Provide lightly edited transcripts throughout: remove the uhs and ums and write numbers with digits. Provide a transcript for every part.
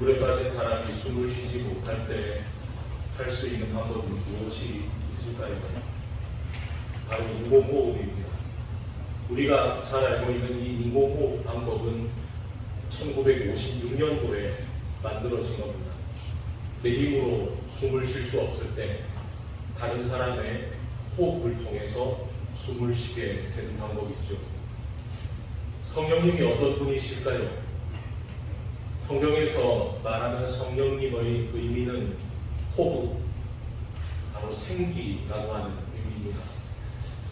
물에 빠진 사람이 숨을 쉬지 못할 때 할 수 있는 방법은 무엇이 있을까요? 바로 인공호흡입니다. 우리가 잘 알고 있는 이 인공호흡 방법은 1956년도에 만들어진 겁니다. 내 힘으로 숨을 쉴 수 없을 때 다른 사람의 호흡을 통해서 숨을 쉬게 되는 방법이죠. 성령님이 어떤 분이실까요? 성경에서 말하는 성령님의 의미는 호흡, 바로 생기라고 하는 의미입니다.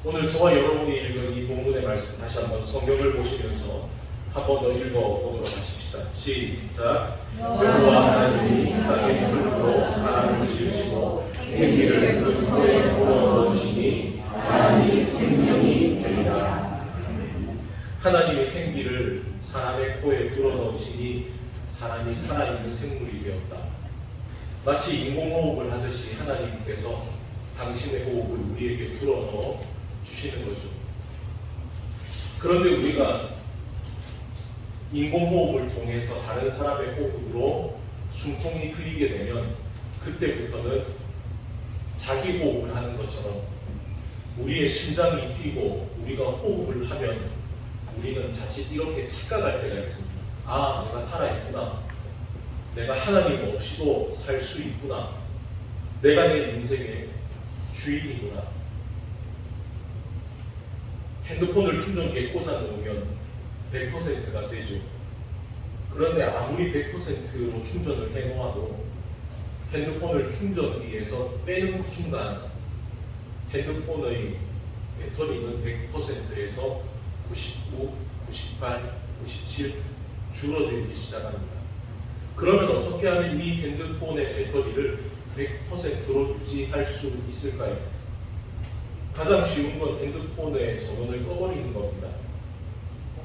오늘 저와 여러분이 읽은 이 본문의 말씀 다시 한번 성경을 보시면서 한 번 더 읽어보도록 하십시다. 시작. 여호와 하나님이 땅의 풀로 사람을 지으시고 생기를 그 코에 불어넣으시니 사람이 생명이 되리라. 하나님이 생기를 사람의 코에 불어넣으시니 사람이 살아있는 생물이 되었다. 마치 인공호흡을 하듯이 하나님께서 당신의 호흡을 우리에게 불어넣어 주시는 거죠. 그런데 우리가 인공호흡을 통해서 다른 사람의 호흡으로 숨통이 트이게 되면 그때부터는 자기 호흡을 하는 것처럼 우리의 심장이 뛰고 우리가 호흡을 하면 우리는 자칫 이렇게 착각할 때가 있습니다. 아, 내가 살아있구나. 내가 하나님 없이도 살 수 있구나. 내가 내 인생의 주인이구나. 핸드폰을 충전기에 꽂아 놓으면 100%가 되죠. 그런데 아무리 100%로 충전을 해놓아도 핸드폰을 충전기에서 빼는 순간 핸드폰의 배터리는 100%에서 99, 98, 97 줄어들기 시작합니다. 그러면 어떻게 하면 이 핸드폰의 배터리를 100%로 유지할 수 있을까요? 가장 쉬운 건 핸드폰의 전원을 꺼버리는 겁니다.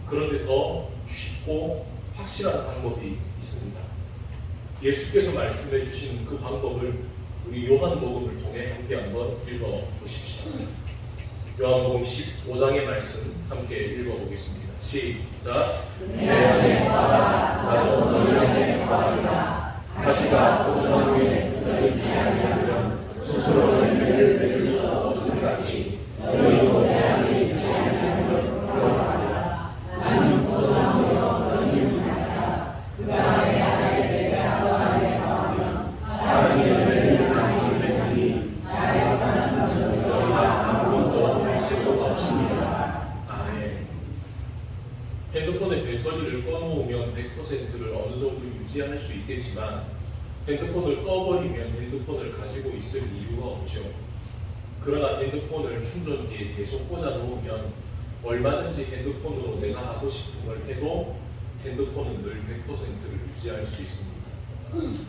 그런데 더 쉽고 확실한 방법이 있습니다. 예수께서 말씀해 주신 그 방법을 우리 요한복음을 통해 함께 한번 읽어보십시다. 요한복음 15장의 말씀 함께 읽어보겠습니다. 시작. 내 안에 거하라. 나도 너희 안에 거하리라. 가지가 포도나무에 붙어있지 아니하면 스스로 열매를 맺을 수 없을 같이 너희도 내 안에 있지 아니하면 그러하리라. 나는 포도나무요 너희는 가지라. 그가 내 안에 내가 그 안에 거하면 사람이 열매를 많이 맺으니 나의 떠나서는 너희가 아무것도 할 수가 없습니다. 아멘. 핸드폰의 배터리를 꺼놓으면 100%를 어느 정도 유지할 수 있겠지만 핸드폰을 꺼버리면 핸드폰을 가지고 있을 이유가 없죠. 그러나 핸드폰을 충전기에 계속 꽂아 놓으면 얼마든지 핸드폰으로 내가 하고 싶은 걸 해도 핸드폰은 늘 100%를 유지할 수 있습니다.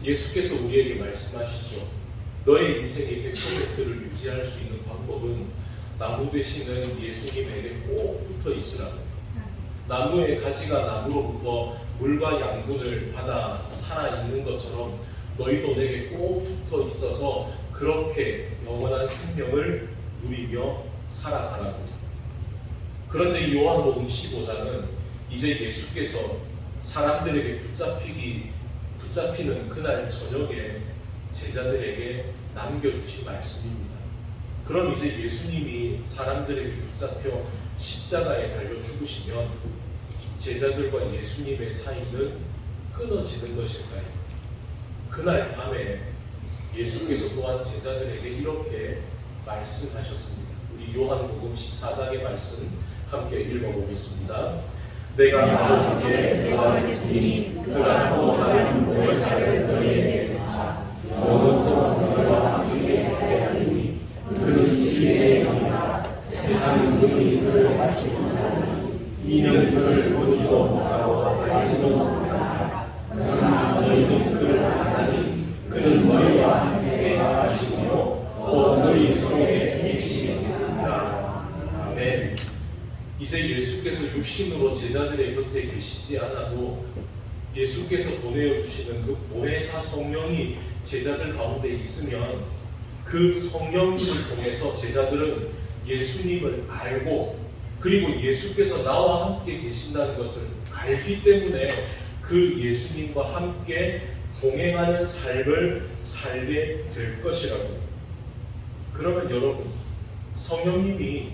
예수께서 우리에게 말씀하시죠. 너의 인생의 100%를 유지할 수 있는 방법은 나무 되시는 예수님에게 꼭 붙어 있으라고. 나무의 가지가 나무로부터 물과 양분을 받아 살아있는 것처럼 너희도 내게 꼭 붙어 있어서 그렇게 영원한 생명을 누리며 살아가라고. 그런데 이 요한복음 15장은 이제 예수께서 사람들에게 붙잡히는 그날 저녁에 제자들에게 남겨주신 말씀입니다. 그럼 이제 예수님이 사람들에게 붙잡혀 십자가에 달려 죽으시면 제자들과 예수님의 사이는 끊어지는 것일까요? 그날 밤에 예수께서 또한 제자들에게 이렇게 말씀하셨습니다. 우리 요한복음 14장의 말씀 함께 읽어보겠습니다. 내가 아버지께 구하겠으니 그가 또 다른 보혜사를 너희에게 주사 영원토록 너희와 함께 하리니 그는 진리의 영이라 세상은 너희 그를 알지 못하니 이는 그를 보지도 못하고 알지도 못한다. 그러나 너희는 그를 아나니 그는 너희와 함께 하시며 또 너희 속에 계시겠습니다. 아멘. 이제 예수께서 육신으로 제자들의 곁에 계시지 않아도 예수께서 보내어 주시는 그 보혜사 성령이 제자들 가운데 있으면 그 성령님을 통해서 제자들은 예수님을 알고 그리고 예수께서 나와 함께 계신다는 것을 알기 때문에 그 예수님과 함께 동행하는 삶을 살게 될 것이라고. 그러면 여러분, 성령님이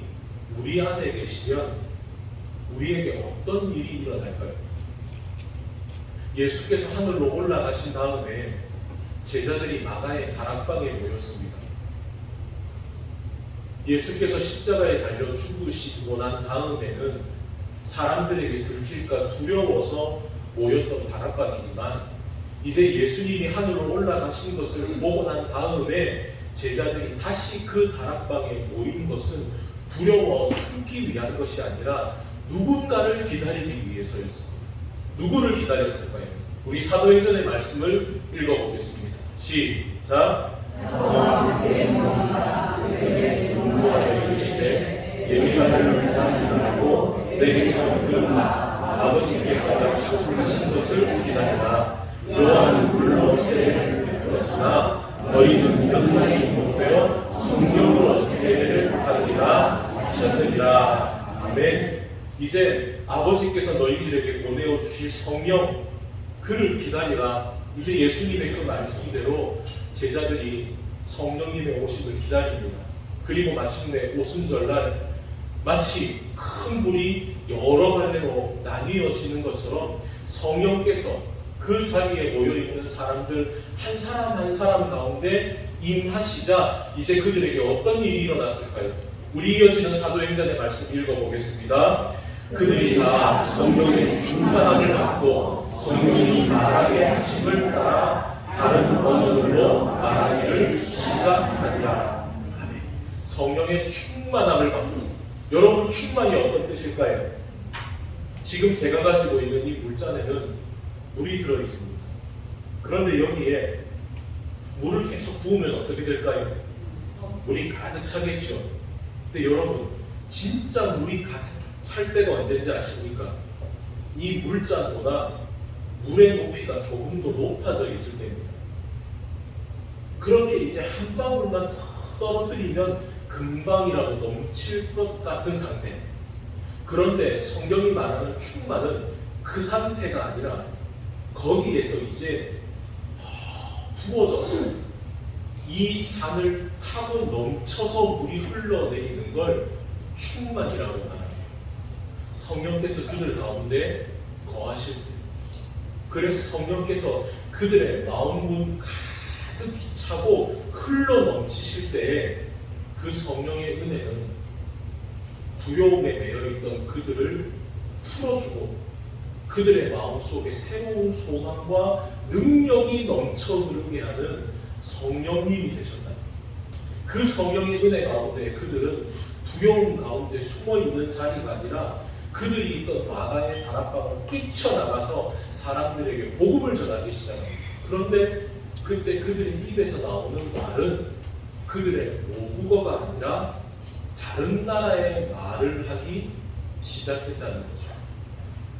우리 안에 계시면 우리에게 어떤 일이 일어날까요? 예수께서 하늘로 올라가신 다음에 제자들이 마가의 다락방에 모였습니다. 예수께서 십자가에 달려 죽으시고 난 다음에는 사람들에게 들킬까 두려워서 모였던 다락방이지만, 이제 예수님이 하늘로 올라가신 것을 보고 난 다음에 제자들이 다시 그 다락방에 모인 것은 두려워 숨기 위한 것이 아니라 누군가를 기다리기 위해서였습니다. 누구를 기다렸을까요? 우리 사도행전의 말씀을 읽어보겠습니다. 시작. 공부하여 이르시되 예루살렘을 방문하고 내게서 들은 아버지께서 약속하신 것을 기다리라. 요한은 물로 세례를 베풀었으나 너희는 영만이 복되어 성령으로 세례를 받으리라 하셨느니라. 아멘. 이제 아버지께서 너희들에게 보내어 주실 성령, 그를 기다리라. 이제 예수님의 그 말씀대로 제자들이 성령님의 오심을 기다립니다. 그리고 마침내 오순절날 마치 큰 불이 여러 갈래로 나뉘어지는 것처럼 성령께서 그 자리에 모여있는 사람들 한 사람 한 사람 가운데 임하시자 이제 그들에게 어떤 일이 일어났을까요? 우리 이어지는 사도행전의 말씀 읽어보겠습니다. 그들이 다 성령의 충만함을 받고 성령이 말하게 하심을 따라 다른 언어로 말하기를 시작하리라. 아멘. 성령의 충만함을 받고, 여러분 충만이 어떤 뜻일까요? 지금 제가 가지고 있는 이 물잔에는 물이 들어있습니다. 그런데 여기에 물을 계속 부으면 어떻게 될까요? 물이 가득 차겠죠. 근데 여러분, 진짜 물이 가득 찰 때가 언제인지 아십니까? 이 물잔보다 물의 높이가 조금 더 높아져 있을 때입니다. 그렇게 이제 한 방울만 더 떨어뜨리면 금방이라도 넘칠 것 같은 상태. 그런데 성경이 말하는 충만은 그 상태가 아니라 거기에서 이제 부어져서 이 잔을 타고 넘쳐서 물이 흘러내리는 걸 충만이라고 말합니다. 성령께서 그들 가운데 거하실 때, 그래서 성령께서 그들의 마음문 가득히 차고 흘러 넘치실 때에 그 성령의 은혜는 두려움에 매여있던 그들을 풀어주고 그들의 마음속에 새로운 소망과 능력이 넘쳐 흐르게 하는 성령님이 되셨다. 그 성령의 은혜 가운데 그들은 두려움 가운데 숨어있는 자리가 아니라 그들이 있던 마가의 다락방을 뛰쳐나가서 사람들에게 복음을 전하기 시작합니다. 그런데 그때 그들의 입에서 나오는 말은 그들의 모국어가 아니라 다른 나라의 말을 하기 시작했다는 거죠.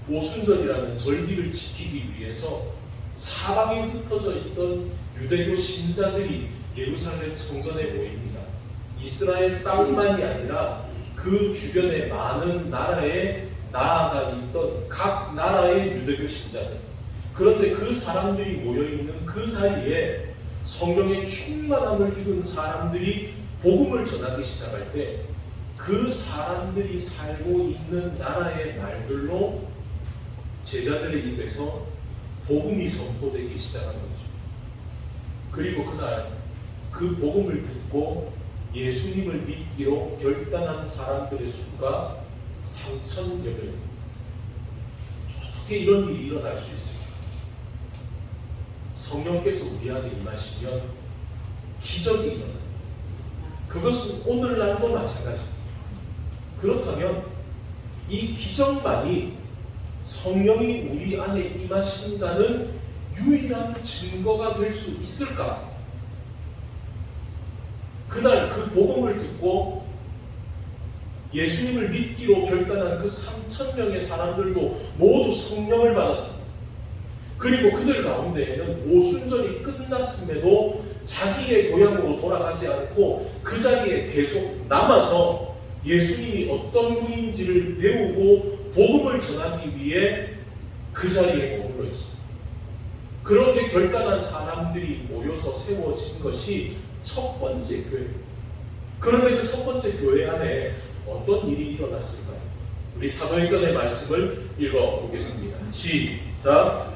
오순절이라는 절기를 지키기 위해서 사방에 흩어져 있던 유대교 신자들이 예루살렘 성전에 모입니다. 이스라엘 땅만이 아니라 그 주변에 많은 나라에 나아가 있던 각 나라의 유대교 신자들, 그런데 그 사람들이 모여있는 그 자리에 성령의 충만함을 입은 사람들이 복음을 전하기 시작할 때 그 사람들이 살고 있는 나라의 말들로 제자들의 입에서 복음이 선포되기 시작한 거죠. 그리고 그날 그 복음을 듣고 예수님을 믿기로 결단한 사람들의 수가 3,000여 명. 어떻게 이런 일이 일어날 수 있습니까? 성령께서 우리 안에 임하시면 기적이 일어납니다. 그것은 오늘날도 마찬가지입니다. 그렇다면 이 기적만이 성령이 우리 안에 임하신다는 유일한 증거가 될 수 있을까? 그날 그 복음을 듣고 예수님을 믿기로 결단한 그 3,000명의 사람들도 모두 성령을 받았습니다. 그리고 그들 가운데에는 오순절이 끝났음에도 자기의 고향으로 돌아가지 않고 그 자리에 계속 남아서 예수님이 어떤 분인지를 배우고 복음을 전하기 위해 그 자리에 머물러 있습니다. 그렇게 결단한 사람들이 모여서 세워진 것이 첫 번째 교회. 그런데 그 첫 번째 교회 안에 어떤 일이 일어났을까요? 우리 사도행전의 말씀을 읽어보겠습니다. 시작.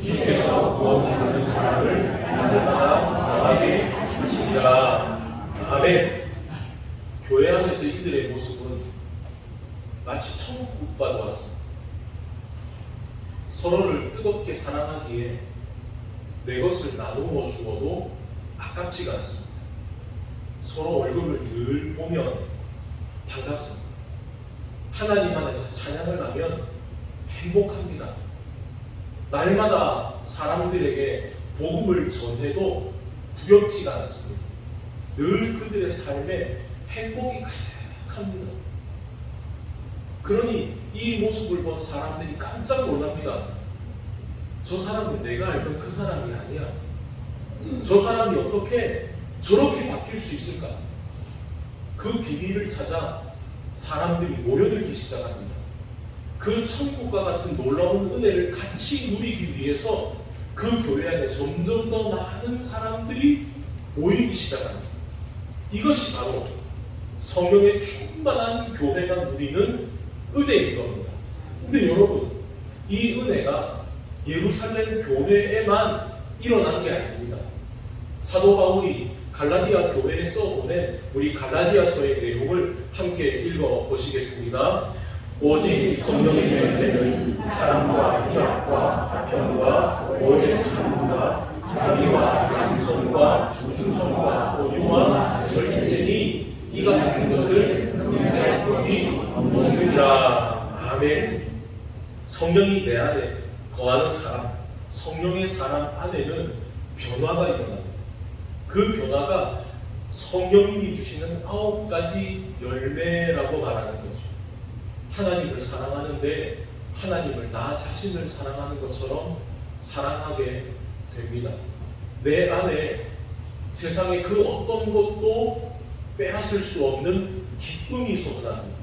주께서 구원받는 사람을 날마다 나가게 하시리라. 아멘. 교회 안에서 이들의 모습은 마치 천국과도 같습니다. 서로를 뜨겁게 사랑하기에 내 것을 나누어 주어도 아깝지가 않습니다. 서로 얼굴을 늘 보면 반갑습니다. 하나님 안에서 찬양을 하면 행복합니다. 날마다 사람들에게 복음을 전해도 두렵지가 않습니다. 늘 그들의 삶에 행복이 가득합니다. 그러니 이 모습을 본 사람들이 깜짝 놀랍니다. 저 사람은 내가 알던 그 사람이 아니야. 저 사람이 어떻게 저렇게 바뀔 수 있을까? 그 비밀을 찾아 사람들이 모여들기 시작합니다. 그 천국과 같은 놀라운 은혜를 같이 누리기 위해서 그 교회 안에 점점 더 많은 사람들이 모이기 시작합니다. 이것이 바로 성령의 충만한 교회가 누리는 은혜인 겁니다. 근데 여러분, 이 은혜가 예루살렘 교회에만 일어난 게 아닙니다. 사도 바울이 갈라디아 교회에 써보낸 우리 갈라디아서의 내용을 함께 읽어보시겠습니다. 오직 성령의 열매는 사랑과 희락과 화평과 오래 참음과 자비와 양선과 충성과 온유와 절제니 이 같은 것을 금지할 법이 없느니라. 아멘. 성령이 내 안에 거하는 사람, 성령의 사람 안에는 변화가 일어납니다. 그 변화가 성령님이 주시는 9가지 열매라고 말하는 거죠. 하나님을 사랑하는데 하나님을 나 자신을 사랑하는 것처럼 사랑하게 됩니다. 내 안에 세상의 그 어떤 것도 빼앗을 수 없는 기쁨이 솟아납니다.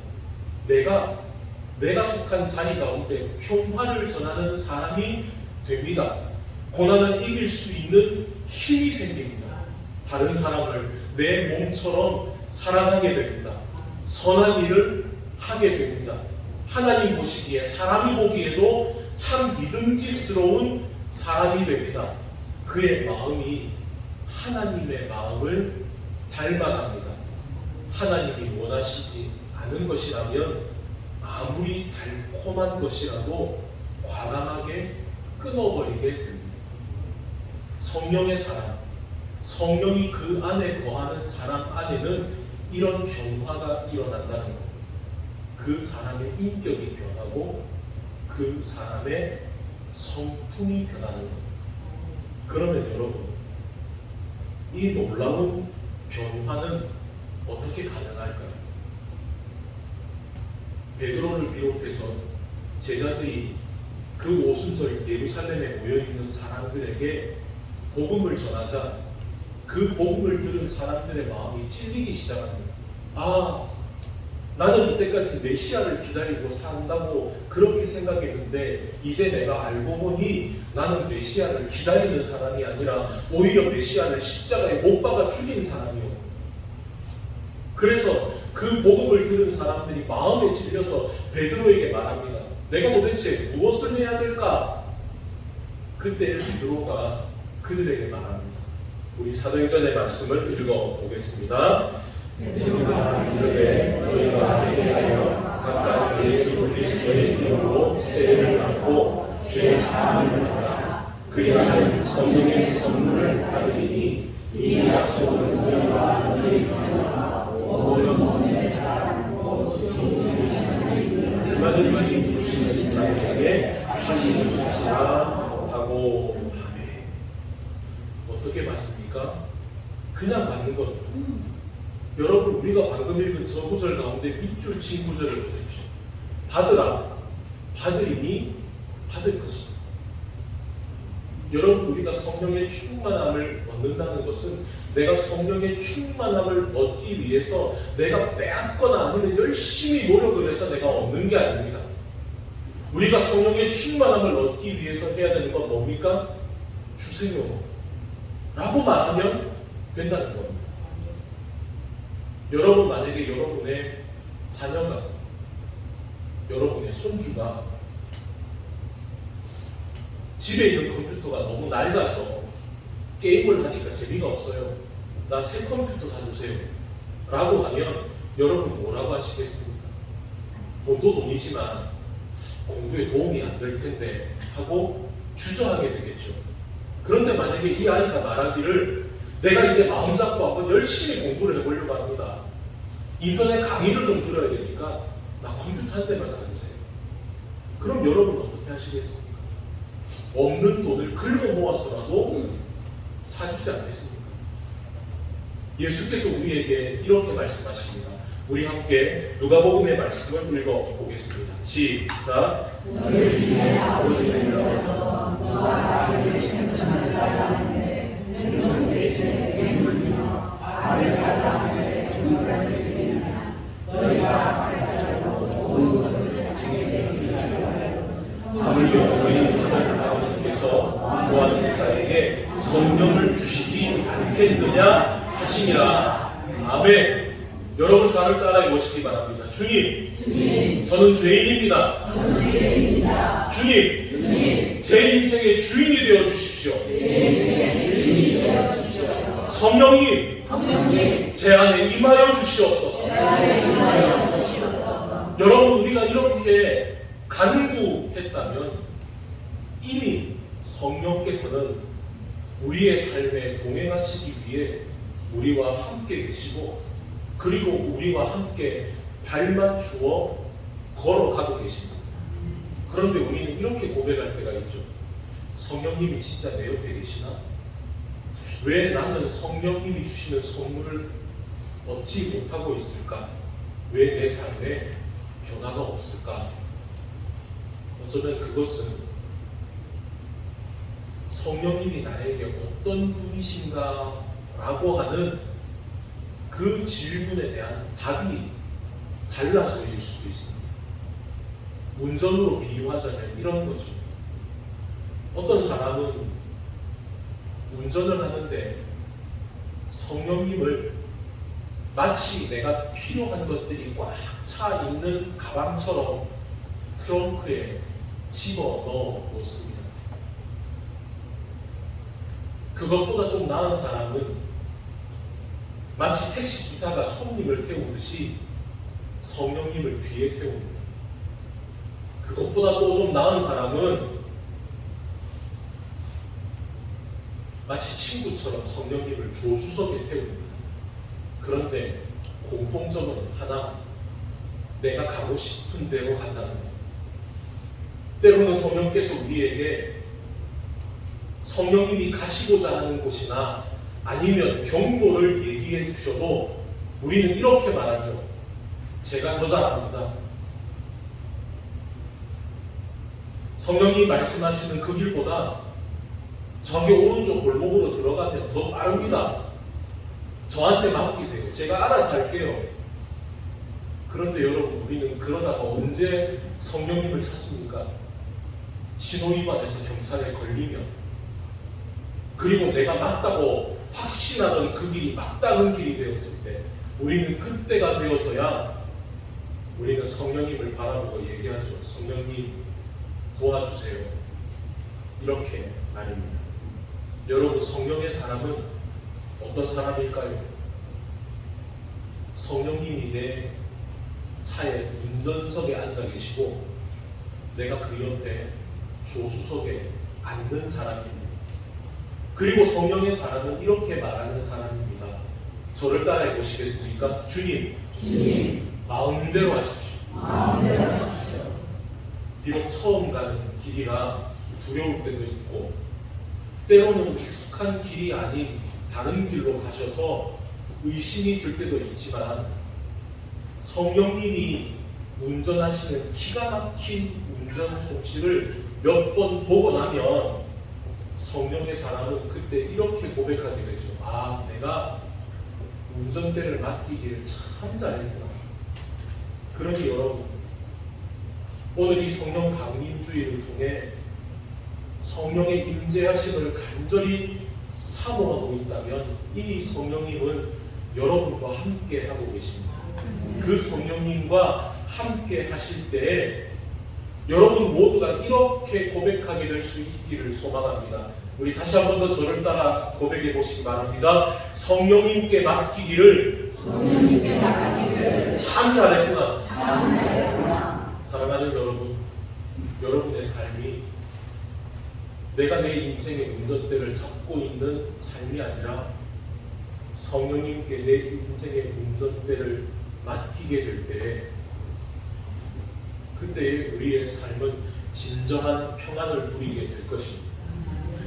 내가 속한 자리 가운데 평화를 전하는 사람이 됩니다. 고난을 이길 수 있는 힘이 생깁니다. 다른 사람을 내 몸처럼 사랑하게 됩니다. 선한 일을 하게 됩니다. 하나님 보시기에, 사람이 보기에도 참 믿음직스러운 사람이 됩니다. 그의 마음이 하나님의 마음을 닮아갑니다. 하나님이 원하시지 않은 것이라면 아무리 달콤한 것이라도 과감하게 끊어버리게 됩니다. 성령의 사람, 성령이 그 안에 거하는 사람 안에는 이런 변화가 일어난다는 것. 그 사람의 인격이 변하고 그 사람의 성품이 변하는 것. 그러면 여러분, 이 놀라운 변화는 어떻게 가능할까요? 베드로를 비롯해서 제자들이 그 오순절 예루살렘에 모여있는 사람들에게 복음을 전하자 그 복음을 들은 사람들의 마음이 찔리기 시작합니다. 나는 이때까지 메시아를 기다리고 산다고 그렇게 생각했는데 이제 내가 알고 보니 나는 메시아를 기다리는 사람이 아니라 오히려 메시아를 십자가에 못 박아 죽인 사람이요. 그래서 그 복음을 들은 사람들이 마음에 찔려서 베드로에게 말합니다. 내가 도대체 무엇을 해야 될까? 그때 베드로가 그들에게 말합니다. 우리 사도행전의 말씀을 읽어보겠습니다. 제가 이르되 너희가 내게 하여 각각 예수 그리스도의 이름으로 세례를 받고 죄 사함을 받아라. 그리하면 성령의 선물을 받으리니 이 약속은 너희와 너희 자녀와 모든 몸의 사람 모든 종류의 하나님을 얼마든지 주시는 자에게 주시는 것이라 하고. 어떻게 맞습니까? 그냥 받는 겁니다. 여러분, 우리가 방금 읽은 저 구절 가운데 밑줄 친 구절을 보십시오. 받으라, 받으리니 받을 것이다. 여러분, 우리가 성령의 충만함을 얻는다는 것은 내가 성령의 충만함을 얻기 위해서 내가 빼앗거나 아니면 열심히 노력을 해서 내가 얻는 게 아닙니다. 우리가 성령의 충만함을 얻기 위해서 해야 되는 건 뭡니까? 주세요 라고 말하면 된다는 겁니다. 여러분, 만약에 여러분의 자녀가, 여러분의 손주가 집에 있는 컴퓨터가 너무 낡아서 게임을 하니까 재미가 없어요. 나 새 컴퓨터 사주세요 라고 하면 여러분 뭐라고 하시겠습니까? 돈도 돈이지만 공부에 도움이 안 될 텐데 하고 주저하게 되겠죠. 그런데 만약에 이 아이가 말하기를 내가 이제 마음 잡고 한번 열심히 공부를 해보려고 합니다. 인터넷 강의를 좀 들어야 되니까 나 컴퓨터 한 대만 사주세요. 그럼 여러분 어떻게 하시겠습니까? 없는 돈을 긁어 모아서라도 사주지 않겠습니까? 예수께서 우리에게 이렇게 말씀하십니다. 우리 함께 누가복음의 말씀을 읽어보겠습니다. 시작. 너희 중에 아버지를 믿어서 너와 아이를 생존을 달라 하는데 생존 대신에 뱀을 주며 알을 달라 하는데 정말을 주겠느냐. 너희가 가르쳐주고 좋은 것을 자식에게 주려고 아무리요 너희 하늘 아버지께서 구하는 자에게 성령을 주시지 않겠느냐 하시니라. 아멘. 여러분, 저를 따라해 보시기 바랍니다. 주님, 저는 죄인입니다. 주님, 제 인생의 주인이 되어 주십시오. 성령님, 제 안에 임하여 주시옵소서. 여러분, 우리가 이렇게 간구했다면 이미 성령께서는 우리의 삶에 동행하시기 위해 우리와 함께 계시고, 그리고 우리와 함께 발맞추어 걸어가고 계십니다. 그런데 우리는 이렇게 고백할 때가 있죠. 성령님이 진짜 내 옆에 계시나? 왜 나는 성령님이 주시는 선물을 얻지 못하고 있을까? 왜 내 삶에 변화가 없을까? 어쩌면 그것은 성령님이 나에게 어떤 분이신가 라고 하는 그 질문에 대한 답이 달라서일 수도 있습니다. 운전으로 비유하자면 이런 거죠. 어떤 사람은 운전을 하는데 성령님을 마치 내가 필요한 것들이 꽉 차 있는 가방처럼 트렁크에 집어 넣어 놓습니다. 그것보다 좀 나은 사람은 마치 택시 기사가 손님을 태우듯이 성령님을 뒤에 태웁니다. 그것보다 또 좀 나은 사람은 마치 친구처럼 성령님을 조수석에 태웁니다. 그런데 공통점은 하나, 내가 가고 싶은 대로 간다는 것. 때로는 성령께서 우리에게 성령님이 가시고자 하는 곳이나 아니면 경로를 얘기해 주셔도 우리는 이렇게 말하죠. 제가 더 잘합니다. 성령이 말씀하시는 그 길보다 저기 오른쪽 골목으로 들어가면 더 빠릅니다. 저한테 맡기세요. 제가 알아서 할게요. 그런데 여러분, 우리는 그러다가 언제 성령님을 찾습니까? 신호위반해서 경찰에 걸리면, 그리고 내가 맞다고 확신하던 그 길이 맞다는 길이 되었을 때, 우리는 그때가 되어서야 우리는 성령님을 바라보고 얘기하죠. 성령님 도와주세요. 이렇게 말입니다. 여러분, 성령의 사람은 어떤 사람일까요? 성령님이 내 차에 운전석에 앉아 계시고 내가 그 옆에 조수석에 앉는 사람입니다. 그리고 성령의 사람은 이렇게 말하는 사람입니다. 저를 따라해 보시겠습니까? 주님, 마음대로 하십시오. 비록 처음 가는 길이라 두려울 때도 있고, 때로는 익숙한 길이 아닌 다른 길로 가셔서 의심이 들 때도 있지만 성령님이 운전하시는 기가 막힌 운전 솜씨를 몇 번 보고 나면 성령의 사람은 그때 이렇게 고백하게 되죠. 아, 내가 운전대를 맡기기를 참 잘했구나. 그러니 여러분, 오늘 이 성령 강림주의를 통해 성령의 임재하심을 간절히 사모하고 있다면 이미 성령님은 여러분과 함께 하고 계십니다. 그 성령님과 함께 하실 때에 여러분 모두가 이렇게 고백하게 될 수 있기를 소망합니다. 우리 다시 한 번 더 저를 따라 고백해 보시기 바랍니다. 성령님께 맡기기를 참 잘했구나. 사랑하는 여러분, 여러분의 삶이 내가 내 인생의 운전대를 잡고 있는 삶이 아니라 성령님께 내 인생의 운전대를 맡기게 될 때에 그때 우리의 삶은 진정한 평안을 누리게 될 것입니다.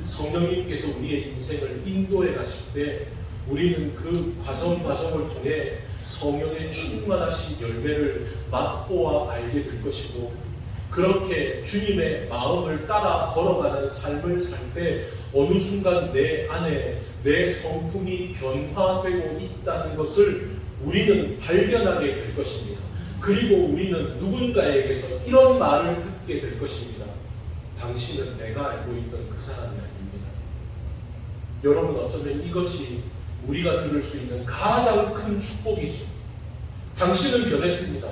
성령님께서 우리의 인생을 인도해 가실 때 우리는 그 과정을 통해 성령의 충만하신 열매를 맛보아 알게 될 것이고, 그렇게 주님의 마음을 따라 걸어가는 삶을 살 때 어느 순간 내 안에 내 성품이 변화되고 있다는 것을 우리는 발견하게 될 것입니다. 그리고 우리는 누군가에게서 이런 말을 듣게 될 것입니다. 당신은 내가 알고 있던 그 사람이 아닙니다. 여러분, 어쩌면 이것이 우리가 들을 수 있는 가장 큰 축복이죠. 당신은 변했습니다.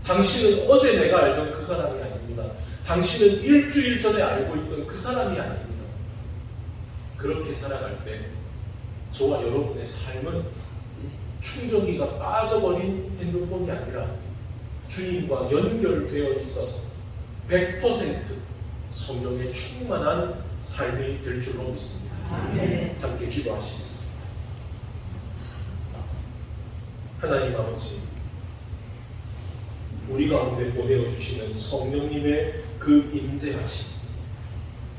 당신은 어제 내가 알던 그 사람이 아닙니다. 당신은 일주일 전에 알고 있던 그 사람이 아닙니다. 그렇게 살아갈 때 저와 여러분의 삶은 충전기가 빠져버린 핸드폰이 아니라 주님과 연결되어 있어서 100% 성령의 충만한 삶이 될 줄로 믿습니다. 함께 기도하시겠습니다. 하나님 아버지, 우리 가운데 보내어주시는 성령님의 그 임재하심,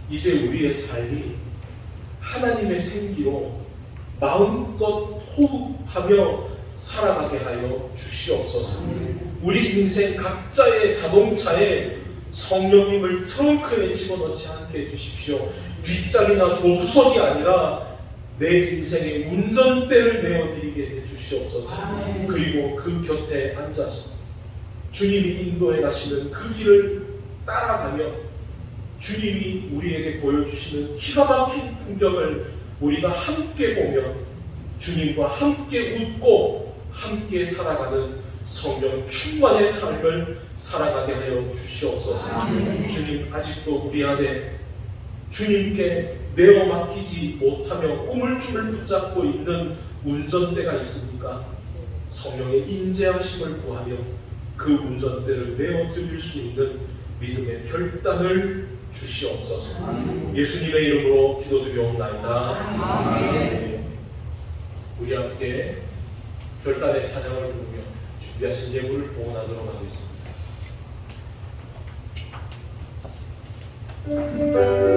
이제 우리의 삶이 하나님의 생기로 마음껏 호흡하며 살아가게 하여 주시옵소서. 우리 인생 각자의 자동차에 성령님을 트렁크에 집어넣지 않게 해주십시오. 뒷자리나 조수석이 아니라 내 인생의 운전대를 내어드리게 해주시옵소서. 그리고 그 곁에 앉아서 주님이 인도해 가시는 그 길을 따라가며 주님이 우리에게 보여주시는 기가 막힌 풍경을 우리가 함께 보며 주님과 함께 웃고 함께 살아가는 성령 충만의 삶을 살아가게 하여 주시옵소서. 주님, 아직도 우리 안에 주님께 내어 맡기지 못하며 우물쭈물 붙잡고 있는 운전대가 있습니까? 성령의 임재하심을 구하며 그 운전대를 내어 드릴 수 있는 믿음의 결단을 주시옵소서. 예수님의 이름으로 기도드리옵나이다. 우리 함께 결단의 찬양을 부르며 준비하신 예물을 봉헌하도록 하겠습니다. 성령이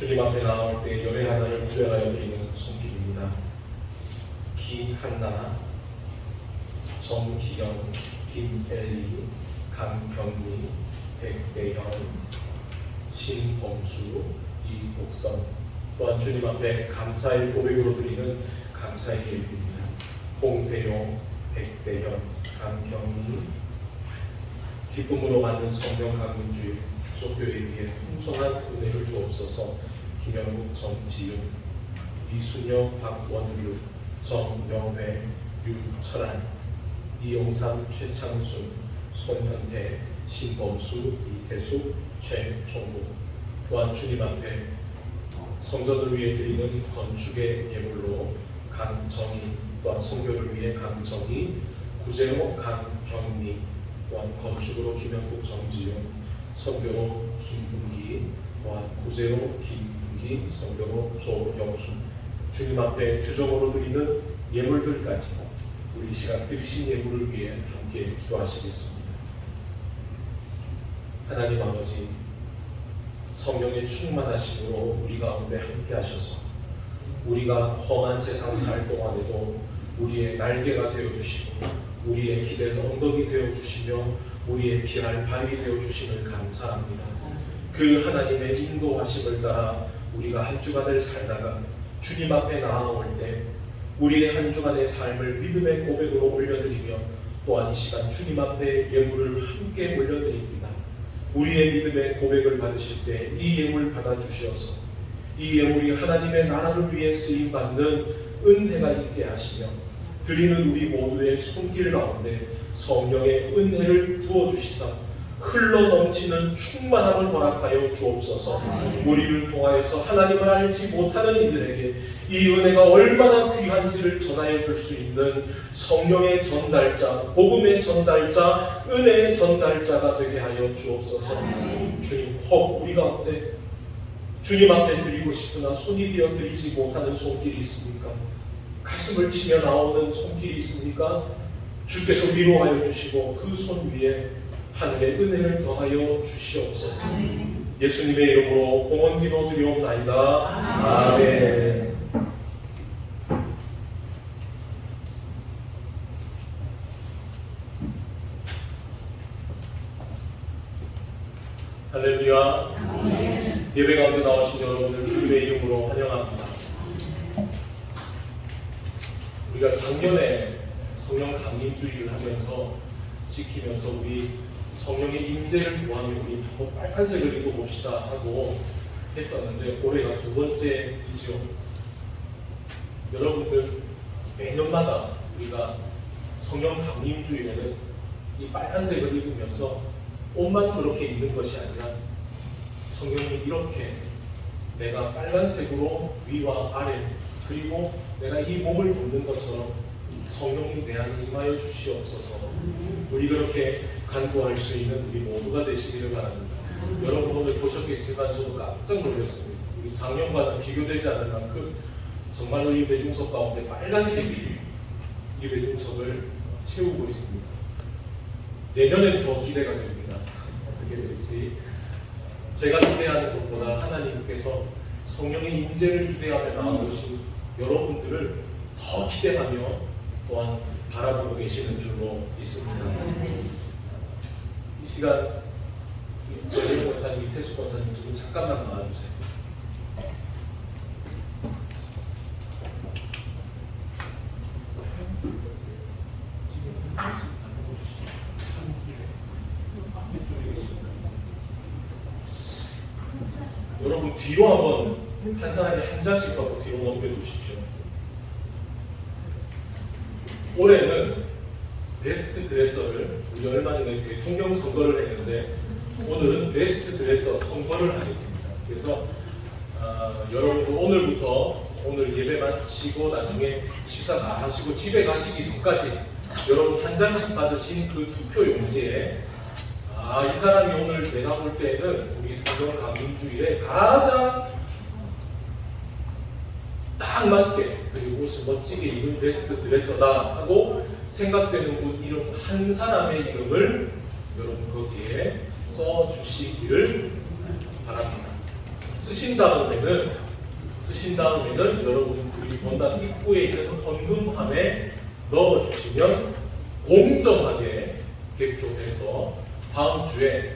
주님 앞에 나올 때 열애 하나를 구별하여 드리는 손길입니다. 김한나, 정기영, 김엘리, 강경미, 백대현, 신범수, 이복선, 또한 주님 앞에 감사의 고백으로 드리는 감사의 예배입니다. 홍대용, 백대현, 강경미, 기쁨으로 만든 성령 강민주의 축소교회에 위해 풍성한 은혜를 주옵소서. 김영국, 정지윤, 이순영, 박원규, 정명회, 윤철한, 이용삼, 최창순, 손현태, 신범수, 이태수, 최종국, 또한 주님 앞에 성전을 위해 드리는 건축의 예물로 강정희, 또한 선교를 위해 강정희, 구제로 강경미, 또한 건축으로 김영국, 정지용, 선교로 김은기, 또한 구제로 김은기, 선교로 조영순, 주님 앞에 주정으로 드리는 예물들까지 우리 이 시간 드리신 예물을 위해 함께 기도하시겠습니다. 하나님 아버지, 성령의 충만하심으로 우리 가운데 함께 하셔서 우리가 험한 세상 살 동안에도 우리의 날개가 되어주시고 우리의 기대는 언덕이 되어주시며 우리의 피할 바위 되어주심을 감사합니다. 그 하나님의 인도하심을 따라 우리가 한 주간을 살다가 주님 앞에 나아올 때 우리의 한 주간의 삶을 믿음의 고백으로 올려드리며 또한 이 시간 주님 앞에 예물을 함께 올려드립니다. 우리의 믿음의 고백을 받으실 때 이 예물 받아주시어서 이 예물이 하나님의 나라를 위해 쓰임받는 은혜가 있게 하시며 드리는 우리 모두의 손길 가운데 성령의 은혜를 부어주시사 흘러넘치는 충만함을 허락하여 주옵소서. 우리를 통하여서 하나님을 알지 못하는 이들에게 이 은혜가 얼마나 귀한지를 전하여 줄 수 있는 성령의 전달자, 복음의 전달자, 은혜의 전달자가 되게 하여 주옵소서. 주님, 혹 우리 가운데 주님 앞에 드리고 싶으나 손이 되어 드리지 못하는 손길이 있습니까? 가슴을 치며 나오는 손길이 있습니까? 주께서 위로하여 주시고 그 손 위에 하늘의 은혜를 더하여 주시옵소서. 예수님의 이름으로 공헌 기도 드리옵나이다. 아멘. 할렐루야. 예배 가운데 나오신 여러분을 주님의 이름으로 환영합니다. 우리가 작년에 성령 강림주의를 하면서 지키면서 우리 성령의 임재를 구하며 우리 한번 빨간색을 입어봅시다 하고 했었는데 올해가 두 번째이죠. 여러분들 매년마다 우리가 성령 강림주일에는 이 빨간색을 입으면서 옷만 그렇게 입는 것이 아니라 성령이 이렇게 내가 빨간색으로 위와 아래 그리고 내가 이 몸을 돕는 것처럼 성령이 내 안에 임하여 주시옵소서. 우리 그렇게 간구할 수 있는 우리 모두가 되시기를 바랍니다. 여러분 오늘 보셨겠지만 저도 깜짝 놀랐습니다. 우리 작년과는 비교되지 않을 만큼 정말로 이 배중석 가운데 빨간색이 이 배중석을 채우고 있습니다. 내년엔 더 기대가 됩니다. 어떻게 될지. 제가 기대하는 것보다 하나님께서 성령의 임재를 기대하며 나아오신 여러분들을 더 기대하며 또한 바라보고 계시는 줄로 있습니다. 이 시간 전일 권사님, 이태수 권사님 두 분 잠깐만 나와주세요. 여러분 뒤로 한번 한 사람이 한 장씩 갖고 뒤로 넘겨주십시오. 올해는 베스트 드레서를 우리 얼마 전에 대통령 선거를 했는데 오늘은 베스트 드레서 선거를 하겠습니다. 그래서 여러분 오늘부터 오늘 예배 마치고 나중에 식사 다 하시고 집에 가시기 전까지 여러분 한 장씩 받으신 그 투표 용지에 이 사람이 오늘 내가 볼 때는 우리 성령 강림주일에 가장 딱 맞게 그리고 옷을 멋지게 입은 베스트 드레서다 하고 생각되는 분 이름 한 사람의 이름을 여러분 거기에 써주시기를 바랍니다. 쓰신 다음에는 여러분 우리 본당 입구에 있는 헌금함에 넣어주시면 공정하게 개표해서 다음 주에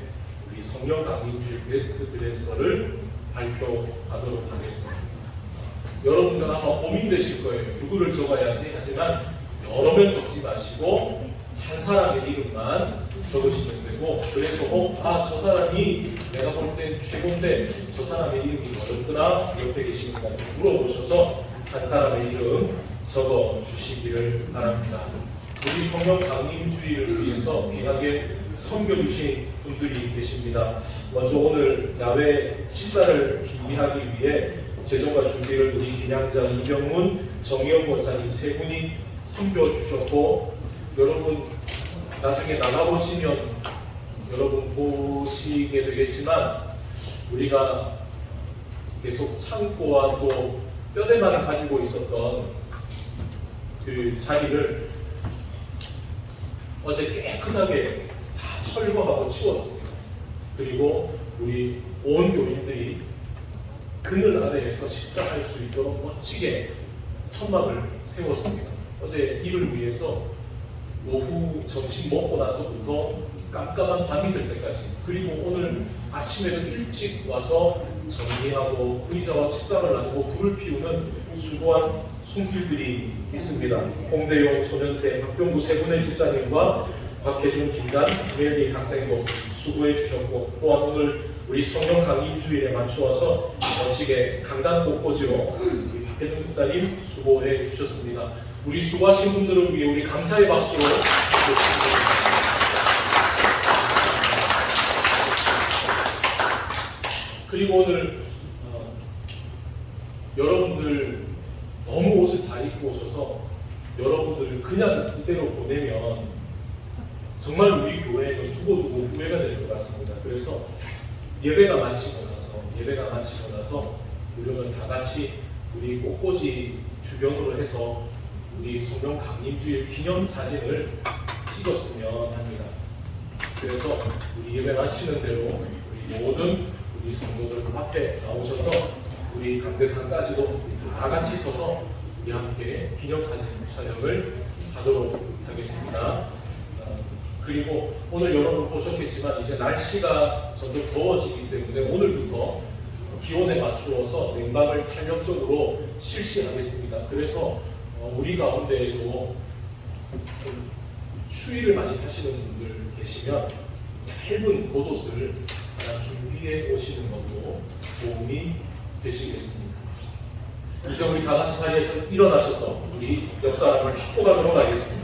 우리 성령 강림주일 베스트 드레서를 발표하도록 하겠습니다. 여러분들 아마 고민되실 거예요. 누구를 적어야지. 하지만 여러 명 적지 마시고 한 사람의 이름만 적으시면 되고, 그래서 저 사람이 내가 볼 때 최고인데 저 사람의 이름이 어렵더라, 옆에 계시는 분한테 물어보셔서 한 사람의 이름 적어 주시기를 바랍니다. 우리 성령 강림주의를 위해서 귀하게 섬겨주신 분들이 계십니다. 먼저 오늘 야외 식사를 준비하기 위해 재정과 준비를 우리 김양자, 이병문, 정의영 권사님 세 분이 섬겨주셨고, 여러분 나중에 나가보시면 여러분 보시게 되겠지만 우리가 계속 창고와 또 뼈대만을 가지고 있었던 그 자리를 어제 깨끗하게 다 철거하고 치웠습니다. 그리고 우리 온 교인들이 그늘 아래에서 식사할 수 있도록 멋지게 천막을 세웠습니다. 어제 이를 위해서 오후 점심 먹고 나서부터 깜깜한 밤이 될 때까지, 그리고 오늘 아침에도 일찍 와서 정리하고 의자와 책상을 나누고 불을 피우는 수고한 손길들이 있습니다. 홍대용 소년대 박병구 세 분의 집사님과 박혜준, 김단, 김혜리 학생도 수고해 주셨고, 또한 오늘 우리 성령 강림주일에 맞추어서 멋지게 강단 꽃꽂이로 우리 박혜준 집사님 수고해 주셨습니다. 우리 수고하신 분들을 위해 우리 감사의 박수로 드리겠습니다. 그리고 오늘 여러분들 너무 옷을 잘 입고 오셔서 여러분들을 그냥 이대로 보내면 정말 우리 교회는 두고두고 후회가 될 것 같습니다. 그래서 예배가 마치고 나서 우리는 다 같이 우리 꽃꽂이 주변으로 해서 우리 성령 강림주일 기념 사진을 찍었으면 합니다. 그래서 우리 예배 마치는 대로 우리 모든 우리 성도들 앞에 나오셔서 우리 강대상까지도 다 같이 서서 우리 함께 기념사진 촬영을 하도록 하겠습니다. 그리고 오늘 여러분 보셨겠지만 이제 날씨가 점점 더워지기 때문에 오늘부터 기온에 맞추어서 냉방을 탄력적으로 실시하겠습니다. 그래서 우리 가운데에도 좀 추위를 많이 타시는 분들 계시면 얇은 겉옷을 하나 준비해 오시는 것도 도움이 되시겠습니다. 이제 우리 다 같이 자리에서 일어나셔서 우리 옆 사람을 축복하도록 하겠습니다.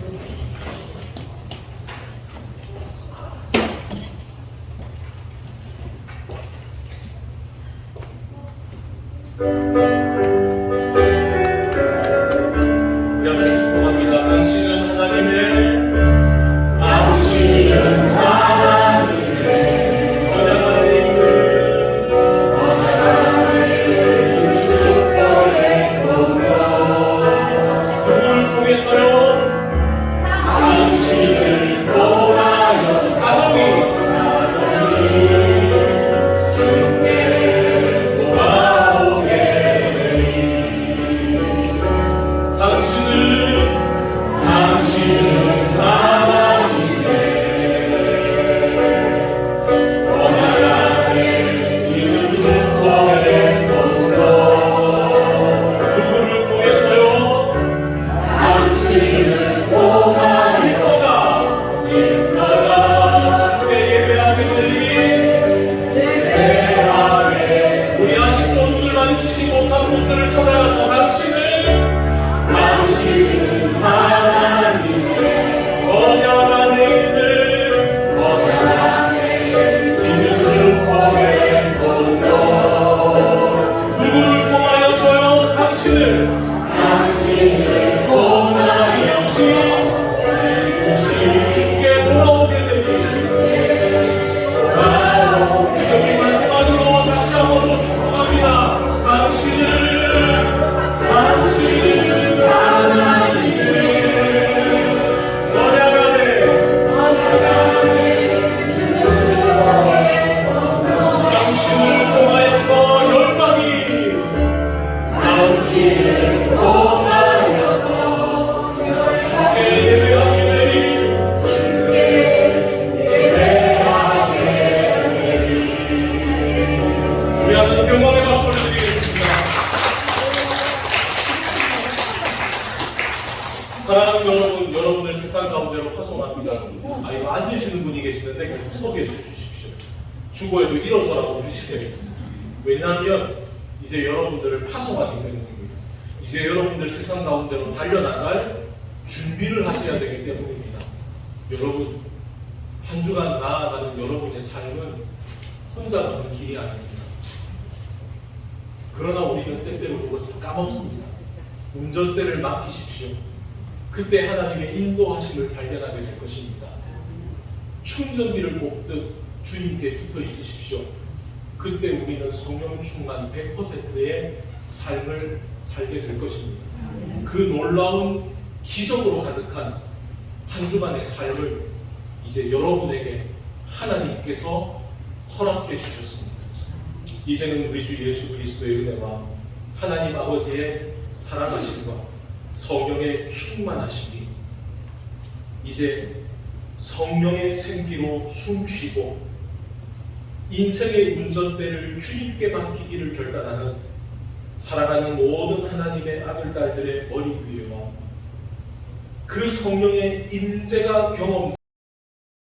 우리 함께 축복합니다. 당신은 하나님의 주께 돌아오게 앉으시는 분이 계시는데 계속 서게 해주십시오. 주고에도 일어서라고 표시되겠습니다. 왜냐하면 이제 여러분들을 파송하기 때문입니다. 이제 여러분들 세상 가운데로 달려나갈 준비를 하셔야 되기 때문입니다. 여러분, 한 주간 나아가는 여러분의 삶은 혼자 가는 길이 아닙니다. 그러나 우리는 때때로 그것을 까먹습니다. 운전대를 맡기십시오. 그때 하나님의 인도하심을 발견하게 될 것입니다. 충전기를 뽑듯 주님께 붙어 있으십시오. 그때 우리는 성령 충만 100%의 삶을 살게 될 것입니다. 그 놀라운 기적으로 가득한 한 주간의 삶을 이제 여러분에게 하나님께서 허락해 주셨습니다. 이제는 우리 주 예수 그리스도의 은혜와 하나님 아버지의 사랑하심과 성령의 충만하심이 이제 성령의 생기로 숨쉬고 인생의 운전대를 주님께 맡기기를 결단하는 사랑하는 모든 하나님의 아들, 딸들의 머리 위에와 그 성령의 임재가 경험